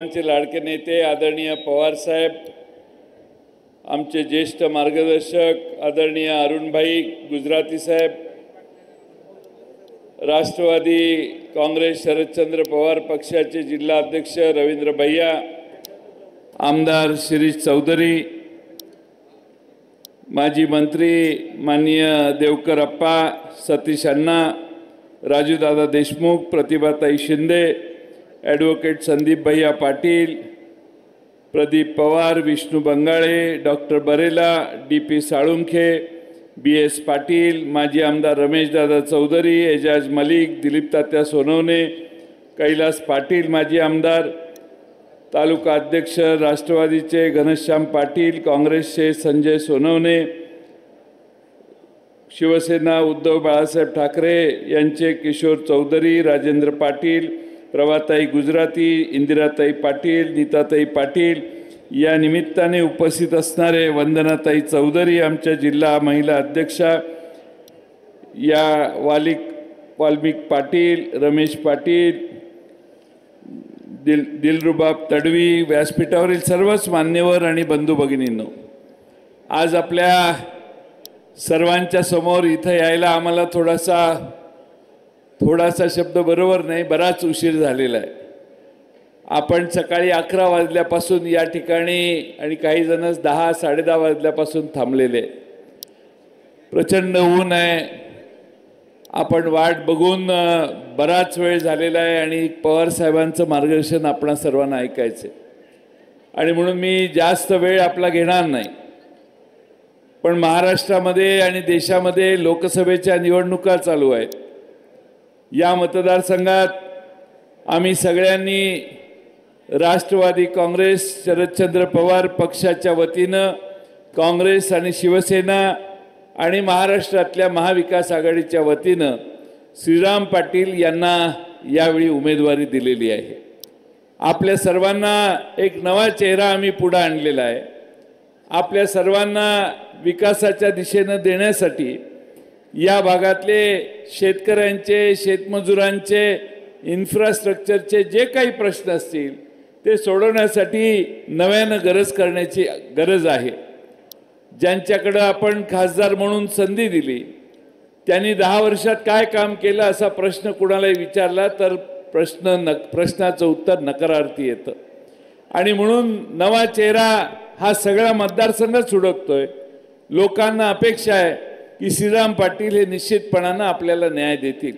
आमचे लाडके नेते आदरणीय पवार साहेब, आमचे ज्येष्ठ मार्गदर्शक आदरणीय अरुणभाई गुजराती साहेब, राष्ट्रवादी काँग्रेस शरदचंद्र पवार पक्षाचे जिल्हा अध्यक्ष रवींद्र भैया, आमदार शिरीष चौधरी, माजी मंत्री माननीय देवकर अप्पा, सतीश अण्णा, राजूदादा देशमुख, प्रतिभाताई शिंदे, ॲडव्होकेट संदीप भैया Patil, Pradeep Pawar, Vishnu Bangale, doctor Barela, DP. Salunkhe, BS. Patil, माजी आमदार रमेशदादा चौधरी, एजाज मलिक, दिलीप तात्या सोनवणे, कैलास पाटील माजी आमदार, तालुका अध्यक्ष राष्ट्रवादीचे घनश्याम पाटील, काँग्रेसचे संजय सोनवणे, शिवसेना उद्धव बाळासाहेब ठाकरे यांचे किशोर चौधरी, राजेंद्र पाटील, प्रभाताई गुजराती, इंदिराताई पाटील, नीताताई पाटील, या निमित्ताने उपस्थित असणारे वंदनाताई चौधरी आमच्या जिल्हा महिला अध्यक्षा, या वाल्मिक पाटील, रमेश पाटील, दिलरुबाब तडवी, व्यासपीठावरील सर्वच मान्यवर आणि बंधू भगिनींनो, आज आपल्या सर्वांच्या समोर इथं यायला आम्हाला थोडासा शब्द बरोबर नाही, बराच उशीर झालेला आहे. आपण सकाळी 11 वाजल्यापासून या ठिकाणी आणि काही जण 10 साडेदहा वाजल्यापासून थांबलेले. प्रचंड ऊन आहे, आपण वाट बघून बराच वेळ झालेला आहे आणि पवार साहेबांचं मार्गदर्शन आपणा सर्वांना ऐकायचे आणि म्हणून मी जास्त वेळ आपला घेणार नाही. पण महाराष्ट्रामध्ये आणि देशामध्ये लोकसभेच्या निवडणुका चालू आहेत. या मतदारसंघात आम्ही सगळ्यांनी राष्ट्रवादी काँग्रेस शरदचंद्र पवार पक्षाच्या वतीनं काँग्रेस आणि शिवसेना आणि महाराष्ट्रातल्या महाविकास आघाडीच्या वतीनं श्रीराम पाटील यांना यावेळी उमेदवारी दिलेली आहे. आपल्या सर्वांना एक नवा चेहरा आम्ही पुढे आणलेला आहे. आपल्या सर्वांना विकासाच्या दिशेनं देण्यासाठी या भागातले शेतकऱ्यांचे, शेतमजुरांचे, इन्फ्रास्ट्रक्चरचे जे काही प्रश्न असतील ते सोडवण्यासाठी नव्यानं करण्याची गरज आहे. ज्यांच्याकडे आपण खासदार म्हणून संधी दिली त्यांनी 10 वर्षात काय काम केलं असा प्रश्न कुणालाही विचारला तर प्रश्नाचं उत्तर नकारार्थी येतं आणि म्हणून नवा चेहरा हा सगळा मतदारसंघच हुडकतोय. लोकांना अपेक्षा आहे की श्रीराम पाटील हे निश्चितपणानं आपल्याला न्याय देतील.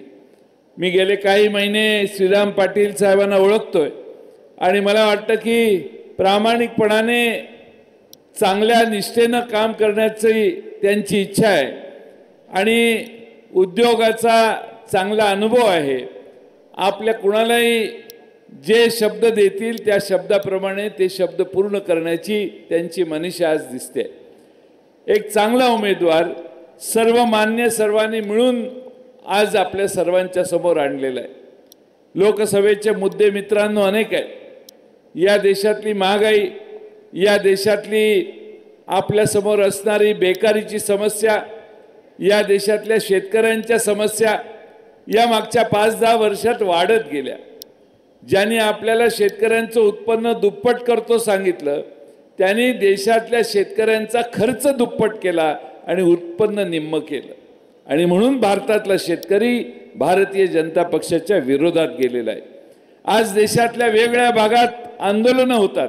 मी गेले काही महिने श्रीराम पाटील साहेबांना ओळखतोय आणि मला वाटतं की प्रामाणिकपणाने चांगल्या निष्ठेनं काम करण्याची त्यांची इच्छा आहे आणि उद्योगाचा चांगला अनुभव आहे. आपल्या कुणालाही जे शब्द देतील त्या शब्दाप्रमाणे ते शब्द पूर्ण करण्याची त्यांची मनीषा आज दिसते. एक चांगला उमेदवार सर्वांनी मिळून आज आपल्या सर्वांच्या समोर आणलेला आहे. लोकसभेचे मुद्दे मित्रांनो अनेक आहेत. या देशातली महागाई, या देशातली आपल्या समोर असणारी बेकारीची समस्या, या देशातल्या शेतकऱ्यांच्या समस्या या मागच्या 5-10 वर्षात वाढत गेल्या. ज्यांनी आपल्याला शेतकऱ्यांचं उत्पन्न दुप्पट करतो सांगितलं त्यांनी देशातल्या शेतकऱ्यांचा खर्च दुप्पट केला आणि उत्पन्न निम्म केलं आणि म्हणून भारतातला शेतकरी भारतीय जनता पक्षाच्या विरोधात गेलेला आहे. आज देशातल्या वेगवेगळ्या भागात आंदोलनं होतात.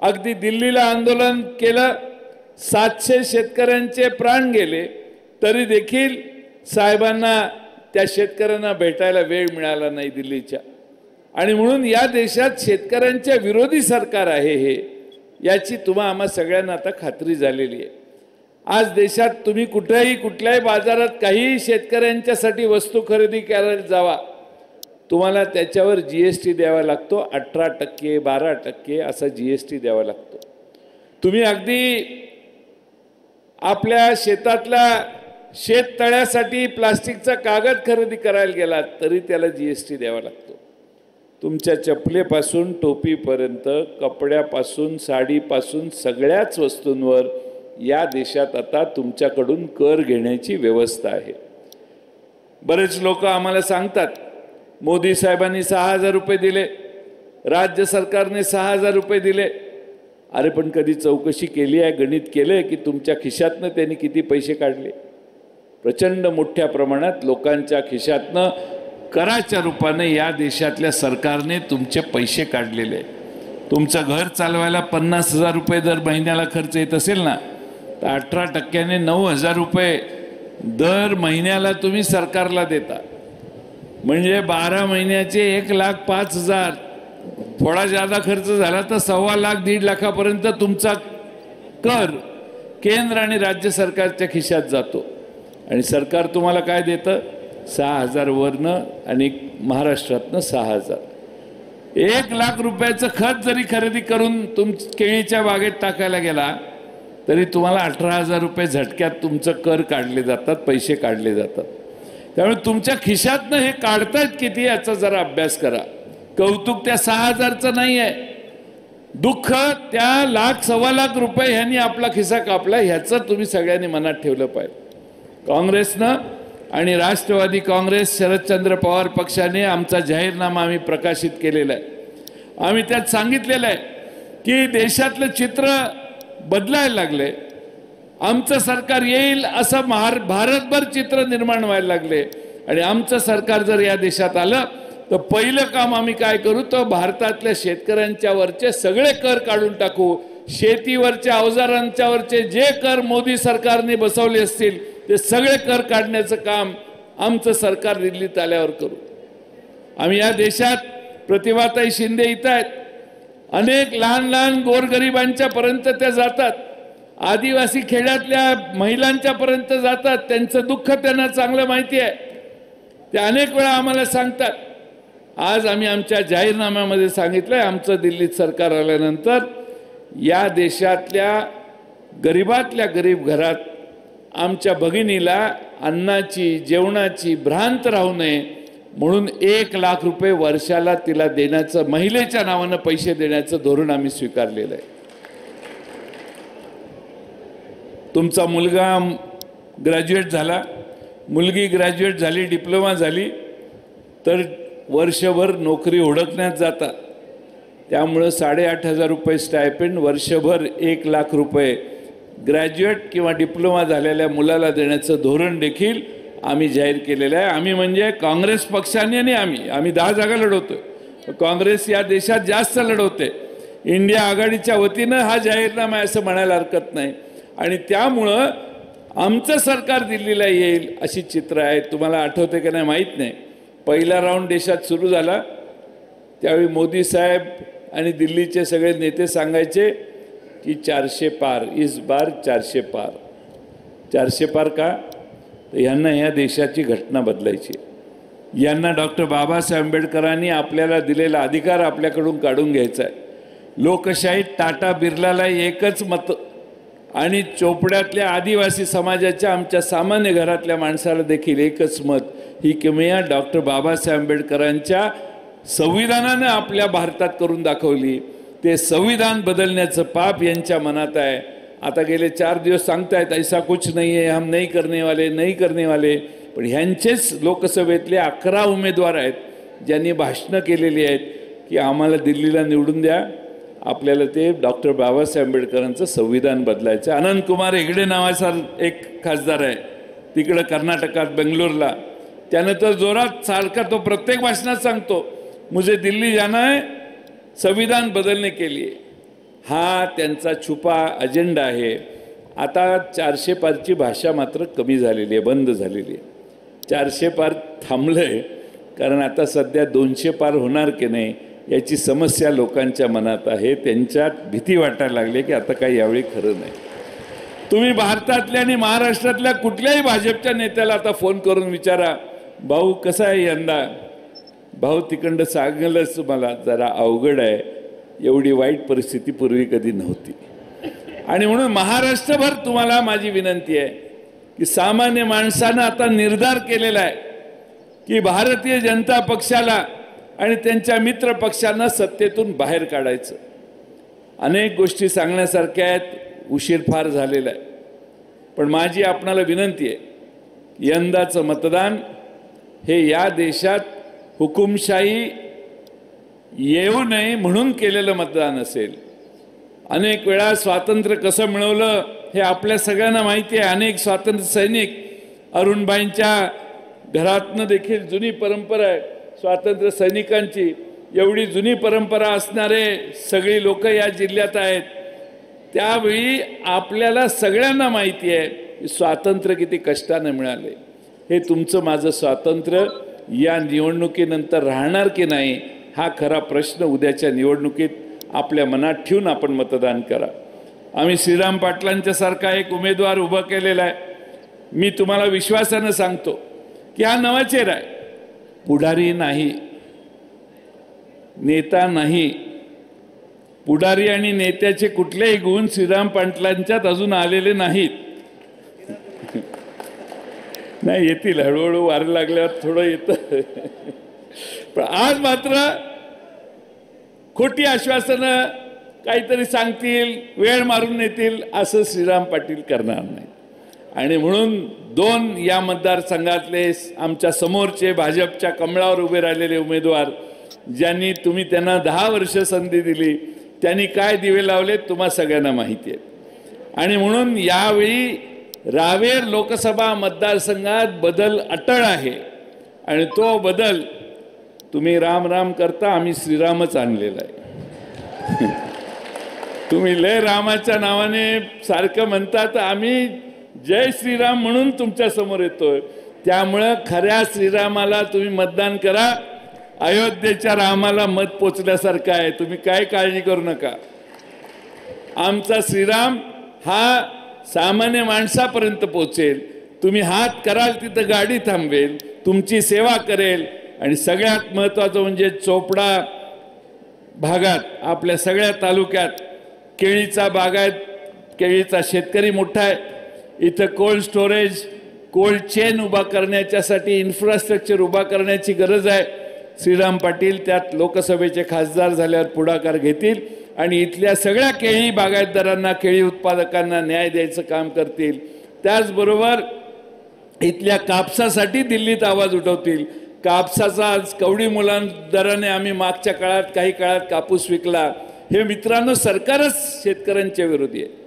अगदी दिल्लीला आंदोलन केलं, 700 शेतकऱ्यांचे प्राण गेले, तरी देखील साहेबांना त्या शेतकऱ्यांना भेटायला वेळ मिळाला नाही दिल्लीच्या. आणि म्हणून या देशात शेतकऱ्यांच्या विरोधी सरकार आहे हे याची आम्हा सगळ्यांना आता खात्री झालेली आहे. आज देशात तुम्ही कुठल्याही बाजारात काही शेतकऱ्यांच्यासाठी वस्तू खरेदी करायला जावा, तुम्हाला त्याच्यावर GST द्यावा लागतो. 18%, 12% असा GST द्यावा लागतो. तुम्ही अगदी आपल्या शेतातल्या शेततळ्यासाठी प्लास्टिकचा कागद खरेदी करायला गेलात तरी त्याला GST द्यावा लागतो. तुमच्या चपलेपासून टोपीपर्यंत, कपड्यापासून साडीपासून सगळ्याच वस्तूंवर या देशात आता तुमच्याकडून कर घेण्याची व्यवस्था आहे. बरेच लोक आम्हाला सांगतात मोदी साहेबांनी 6,000 रुपये दिले, राज्य सरकारने 6,000 रुपये दिले. अरे पण कधी चौकशी केली आहे, गणित केले की तुमच्या खिशातनं त्यांनी किती पैसे काढले? प्रचंड मोठ्या प्रमाणात लोकांच्या खिशातनं कराच्या रूपाने या देशातल्या सरकारने तुमचे पैसे काढलेले आहेत. तुमचं घर चालवायला 50,000 रुपये दर महिन्याला खर्च येत असेल ना, तर 18% 9,000 रुपये दर महिन्याला तुम्ही सरकारला देता. म्हणजे 12 महिन्याचे 1,05,000. थोडा जादा खर्च झाला तर 1.25 लाख 1.5 लाखापर्यंत तुमचा कर केंद्र आणि राज्य सरकारच्या खिशात जातो. आणि सरकार तुम्हाला काय देतं? 6,000 वरनं आणि महाराष्ट्रातनं 6,000. 1 लाख रुपयाचं खत जरी खरेदी करून केळीच्या बागेत टाकायला गेला तरी तुम्हाला 18,000 रुपये झटक्यात तुमचं कर काढले जातात, पैसे काढले जातात. त्यामुळे तुमच्या खिशातनं हे काढतायत किती याचा जरा अभ्यास करा. कौतुक त्या 6,000चं नाही आहे, दुःख त्या 1,00,000 1.25 लाख रुपये ह्यांनी आपला खिसा कापला ह्याचं तुम्ही सगळ्यांनी मनात ठेवलं पाहिजे. काँग्रेसनं आणि राष्ट्रवादी काँग्रेस शरदचंद्र पवार पक्षाने आमचा जाहीरनामा आम्ही प्रकाशित केलेला आहे. आम्ही त्यात सांगितलेलं आहे की देशातलं चित्र बदलायला लागले, आमचं सरकार येईल असं भारतभर चित्र निर्माण व्हायला लागले. आणि आमचं सरकार जर या देशात आलं तर पहिलं काम आम्ही काय करू, तर भारतातल्या शेतकऱ्यांच्या वरचे सगळे कर काढून टाकू. शेतीवरच्या अवजारांच्या वरचे जे कर मोदी सरकारने बसवले असतील ते सगळे कर काढण्याचं काम आमचं सरकार दिल्लीत आल्यावर करू. आम्ही या देशात प्रतिभाताई शिंदे इथं आहेत, अनेक लहान लहान गोरगरिबांच्या पर्यंत त्या जातात, आदिवासी खेड्यातल्या महिलांच्या पर्यंत जातात. त्यांचं दुःख त्यांना चांगलं माहिती आहे, ते अनेक वेळा आम्हाला सांगतात. आज आम्ही आमच्या जाहीरनाम्यामध्ये सांगितलंय आमचं दिल्लीत सरकार आल्यानंतर या देशातल्या गरीबातल्या गरीब घरात आमच्या भगिनीला अन्नाची जेवणाची भ्रांत राहू नये म्हणून 1 लाख रुपये वर्षाला तिला देण्याचं, महिलेच्या नावानं पैसे देण्याचं धोरण आम्ही स्वीकारलेलं आहे. तुमचा मुलगा ग्रॅज्युएट झाला, मुलगी ग्रॅज्युएट झाली, डिप्लोमा झाली तर वर्षभर नोकरी हुडकण्यात जातात. त्यामुळं 8,500 रुपये स्टायपेंड, वर्षभर 1 लाख रुपये ग्रॅज्युएट किंवा डिप्लोमा झालेल्या मुलाला देण्याचं धोरण देखील आम्ही जाहीर केलेलं आहे. आम्ही म्हणजे काँग्रेस पक्षाने आणि आम्ही 10 जागा लढवतोय. काँग्रेस या देशात जास्त लढवते. इंडिया आघाडीच्या वतीनं हा जाहीरनामा असं म्हणायला हरकत नाही. आणि त्यामुळं आमचं सरकार दिल्लीला येईल अशी चित्र आहे. तुम्हाला आठवते की नाही माहीत नाही, पहिला राऊंड देशात सुरू झाला त्यावेळी मोदी साहेब आणि दिल्लीचे सगळे नेते सांगायचे की 400 पार, इस बार 400 पार. 400 पार का? तर यांना ह्या देशाची घटना बदलायची. यांना डॉक्टर बाबासाहेब आंबेडकरांनी आपल्याला दिलेला अधिकार आपल्याकडून काढून घ्यायचा आहे. लोकशाहीत टाटा बिर्लाला एकच मत आणि चोपड्यातल्या आदिवासी समाजाच्या आमच्या सामान्य घरातल्या माणसाला देखील एकच मत. ही किमया डॉक्टर बाबासाहेब आंबेडकरांच्या संविधानानं आपल्या भारतात करून दाखवली. ते संविधान बदलण्याचं पाप यांच्या मनात आहे. आता गेले 4 दिवस सांगतायत ऐसा कुछ नहीं है, हम नहीं करने वाले. पण ह्यांचेच लोकसभेतले 11 उमेदवार आहेत ज्यांनी भाषणं केलेली आहेत की आम्हाला दिल्लीला निवडून द्या, आपल्याला ते डॉक्टर बाबासाहेब आंबेडकरांचं संविधान बदलायचं. अनंत कुमार हेगडे नावाचा एक खासदार आहे तिकडं कर्नाटकात बेंगलोरला. त्यानं तर जोरात सारखा तो प्रत्येक भाषणात सांगतो मुझे दिल्ली जाना है, संविधान बदलने के लिए. हा त्यांचा छुपा अजेंडा आहे. आता 400 पारची भाषा मात्र कमी झालेली आहे, बंद झालेली आहे. 400 पार थांबलंय कारण आता सध्या 200 पार होणार की नाही याची समस्या लोकांच्या मनात आहे. त्यांच्यात भीती वाटायला लागली की आता काही यावेळी खरं नाही. तुम्ही भारतातल्या आणि महाराष्ट्रातल्या कुठल्याही भाजपच्या नेत्याला आता फोन करून विचारा, भाऊ कसा आहे यंदा, भाऊ तिकडं सांगलंच मला जरा अवघड आहे, एवढी वाईट परिस्थिती पूर्वी कधी नव्हती. आणि म्हणून महाराष्ट्रभर तुम्हाला माझी विनंती आहे की सामान्य माणसानं आता निर्धार केलेला आहे की भारतीय जनता पक्षाला आणि त्यांच्या मित्र पक्षांना सत्तेतून बाहेर काढायचं. अनेक गोष्टी सांगण्यासारख्या आहेत, उशीर फार झालेला आहे. पण माझी आपणाला विनंती आहे, यंदाचं मतदान हे या देशात हुकुमशाही येऊ नये म्हणून केलेलं मतदान असेल. अनेक वेळा स्वातंत्र्य कसं मिळवलं हे आपल्या सगळ्यांना माहिती आहे. अनेक स्वातंत्र्य सैनिक, अरुणभाईंच्या घरातनं देखील जुनी परंपरा आहे स्वातंत्र्य सैनिकांची. एवढी जुनी परंपरा असणारे सगळी लोक या जिल्ह्यात आहेत. त्यावेळी आपल्याला सगळ्यांना माहिती आहे स्वातंत्र्य किती कष्टाने मिळाले. हे तुमचं माझं स्वातंत्र्य या निवडणुकीनंतर राहणार की नाही हा खरा प्रश्न उद्याच्या निवडणुकीत आपल्या मनात ठेवून आपण मतदान करा. आम्ही श्रीराम पाटलांच्या सारखा एक उमेदवार उभा केलेला आहे. मी तुम्हाला विश्वासानं सांगतो की हा नवा चेहरा आहे. पुढारी नाही, नेता नाही. पुढारी आणि नेत्याचे कुठलेही गुण श्रीराम पाटलांच्यात अजून आलेले नाहीत. नाही, येतील हळूहळू, वारं लागल्यावर थोडं येतं. पण आज मात्र खोटी आश्वासनं काहीतरी सांगतील, वेळ मारून येतील, असं श्रीराम पाटील करणार नाही. आणि म्हणून 2 या मतदारसंघातले आमच्या समोरचे भाजपच्या कमळावर उभे राहिलेले उमेदवार, ज्यांनी तुम्ही त्यांना 10 वर्ष संधी दिली, त्यांनी काय दिवे लावले तुम्हा सगळ्यांना माहिती आहे. आणि म्हणून यावेळी रावेर लोकसभा मतदारसंघात बदल अटळ आहे. आणि तो बदल तुम्ही राम राम करता, आम्ही श्रीरामच आणलेला आहे. तुम्ही लय रामाच्या नावाने सारखं म्हणता, तर आम्ही जय श्रीराम म्हणून तुमच्या समोर येतोय. त्यामुळं खऱ्या श्रीरामाला तुम्ही मतदान करा. अयोध्येच्या रामाला मत पोचल्यासारखं आहे. तुम्ही काय काळजी करू नका. आमचा श्रीराम हा सामान्य माणसापर्यंत पोचेल. तुम्ही हात कराल तिथं गाडी थांबवेल, तुमची सेवा करेल. आणि सगळ्यात महत्त्वाचं म्हणजे चोपडा भागात, आपल्या सगळ्या तालुक्यात केळीचा बागायत, केळीचा शेतकरी मोठा आहे. इथं कोल्ड स्टोरेज, कोल्ड चेन उभा करण्याच्यासाठी इन्फ्रास्ट्रक्चर उभा करण्याची गरज आहे. श्रीराम पाटील त्यात लोकसभेचे खासदार झाल्यावर पुढाकार घेतील आणि इथल्या सगळ्या केळी बागायतदारांना, केळी उत्पादकांना न्याय द्यायचं काम करतील. त्याचबरोबर इथल्या कापसासाठी दिल्लीत आवाज उठवतील. कापसाचा आज कवडी मुलांदराने आम्ही मागच्या काळात, काही काळात कापूस विकला. हे मित्रांनो, सरकारच शेतकऱ्यांच्या विरोधी आहे.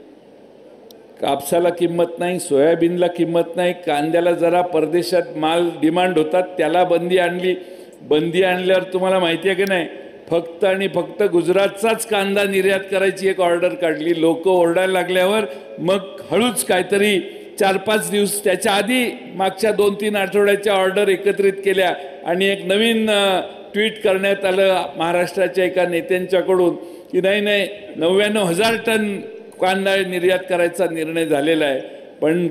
कापसाला किंमत नाही, सोयाबीनला किंमत नाही, कांद्याला जरा परदेशात माल डिमांड होतात, त्याला बंदी आणली. बंदी आणल्यावर तुम्हाला माहिती आहे की नाही, फक्त आणि फक्त गुजरातचाच कांदा निर्यात करायची एक ऑर्डर काढली. लोक ओरडायला लागल्यावर मग हळूच काहीतरी 4-5 दिवस त्याच्या आधी मागच्या 2-3 आठवड्याच्या ऑर्डर एकत्रित केल्या आणि एक नवीन ट्विट करण्यात आलं महाराष्ट्राच्या एका नेत्यांच्याकडून की नाही 99,000 टन कांदा निर्यात करायचा निर्णय झालेला आहे. पण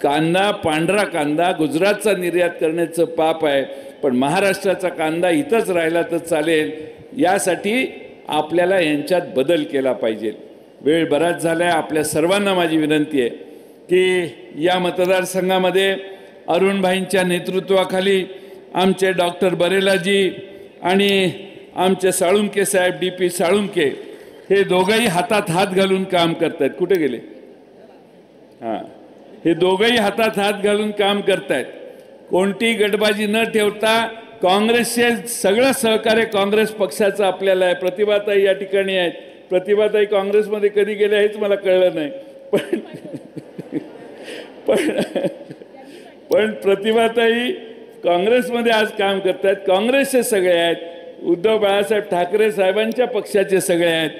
कांदा, पांढरा कांदा गुजरातचा निर्यात करण्याचं पाप आहे. पण महाराष्ट्राचा कांदा इथंच राहिला तर चालेल. यासाठी आपल्याला यांच्यात बदल केला पाहिजे. वेळ बराच झाला आहे. आपल्या सर्वांना माझी विनंती आहे की या मतदारसंघामध्ये अरुणभाईंच्या नेतृत्वाखाली आमचे डॉक्टर बरेलाजी आणि आमचे साळुंके साहेब, DP साळुंके, हे दोघंही हातात हात घालून काम करतायत. कुठे गेले? हां, हे दोघंही हातात हात घालून काम करतायत. कोणती गटबाजी न ठेवता काँग्रेसचे सगळं सहकार्य काँग्रेस पक्षाचं आपल्याला आहे. प्रतिभाताई या ठिकाणी आहेत. प्रतिभाताई काँग्रेसमध्ये कधी गेल्या हेच मला कळलं नाही. पण प्रतिभाताई काँग्रेसमध्ये आज काम करतात. काँग्रेसचे सगळे आहेत. उद्धव बाळासाहेब ठाकरे साहेबांच्या पक्षाचे सगळे आहेत.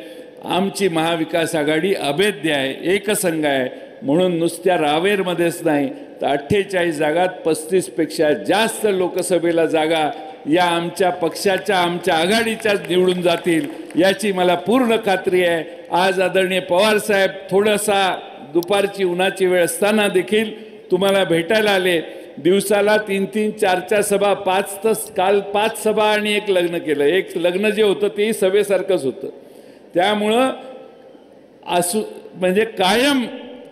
आमची महाविकास आघाडी अभेद्य आहे, एकसंघ आहे. म्हणून नुसत्या रावेरमध्येच नाही तर 48 जागात 35पेक्षा जास्त लोकसभेला जागा या आमच्या पक्षाच्या, आमच्या आघाडीच्या निवडून जातील याची मला पूर्ण खात्री आहे. आज आदरणीय पवार साहेब थोडासा दुपारची उन्हाची वेळ असताना देखील तुम्हाला भेटायला आले. दिवसाला 3-3, 4-4 सभा, 5 तास, काल 5 सभा आणि 1 लग्न केलं. एक लग्न जे होतं तेही सभेसारखंच होतं. त्यामुळं म्हणजे कायम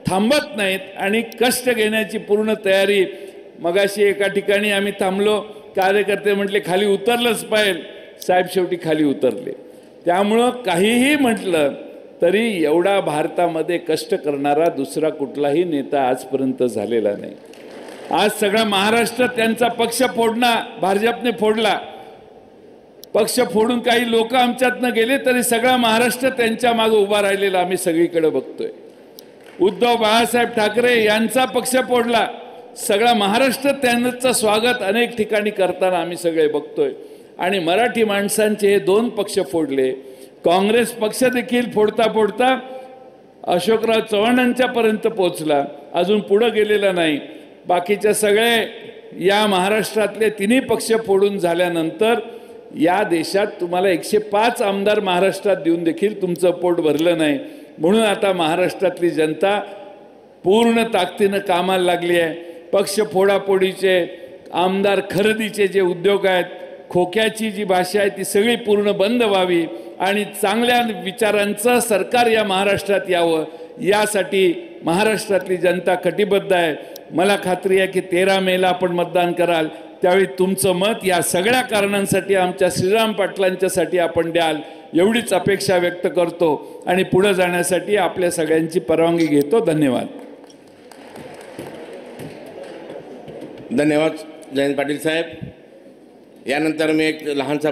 थांबत नाहीत आणि कष्ट घेण्याची पूर्ण तयारी. मगाशी एका ठिकाणी आम्ही थांबलो, कार्यकर्ते म्हटले खाली उतरलंच पाहिजे. साहेब शेवटी खाली उतरले. त्यामुळं काहीही म्हटलं तरी एवढा भारतामध्ये कष्ट करणारा दुसरा कुठलाही नेता आजपर्यंत झालेला नाही. आज सगळा महाराष्ट्र त्यांचा पक्ष फोडणं भाजपने फोडला. पक्ष फोडून काही लोक आमच्यातनं गेले तरी सगळा महाराष्ट्र त्यांच्या मागे उभा राहिलेला आम्ही सगळीकडे बघतोय. उद्धव बाळासाहेब ठाकरे यांचा पक्ष फोडला, सगळा महाराष्ट्र त्यांचं स्वागत अनेक ठिकाणी करताना आम्ही सगळे बघतोय. आणि मराठी माणसांचे हे 2 पक्ष फोडले. काँग्रेस पक्ष देखील फोडता फोडता अशोकराव चव्हाणांच्या पर्यंत पोहोचला, अजून पुढे गेलेला नाही. बाकीचे सगळे या महाराष्ट्रातले 3 पक्ष फोडून झाल्यानंतर या देशात तुम्हाला 105 आमदार महाराष्ट्रात देऊन देखील तुमचं पोट भरलं नाही. म्हणून आता महाराष्ट्रातली जनता पूर्ण ताकदीनं कामाला लागली आहे. पक्ष फोडाफोडीचे, आमदार खरेदीचे जे उद्योग आहेत, खोक्याची जी भाषा आहे ती सगळी पूर्ण बंद व्हावी आणि चांगल्या विचारांचं सरकार या महाराष्ट्रात यावं, यासाठी महाराष्ट्रातली जनता कटिबद्ध आहे. मला खात्री आहे की 13 मेला आपण मतदान कराल, त्यावेळी तुमचं मत या सगळ्या कारणांसाठी आमच्या श्रीराम पाटलांच्यासाठी आपण द्याल, एवढीच अपेक्षा व्यक्त करतो आणि पुढे जाण्यासाठी आपल्या सगळ्यांची परवानगी घेतो. धन्यवाद. धन्यवाद जयंत पाटील साहेब. यानंतर मी एक लहानसा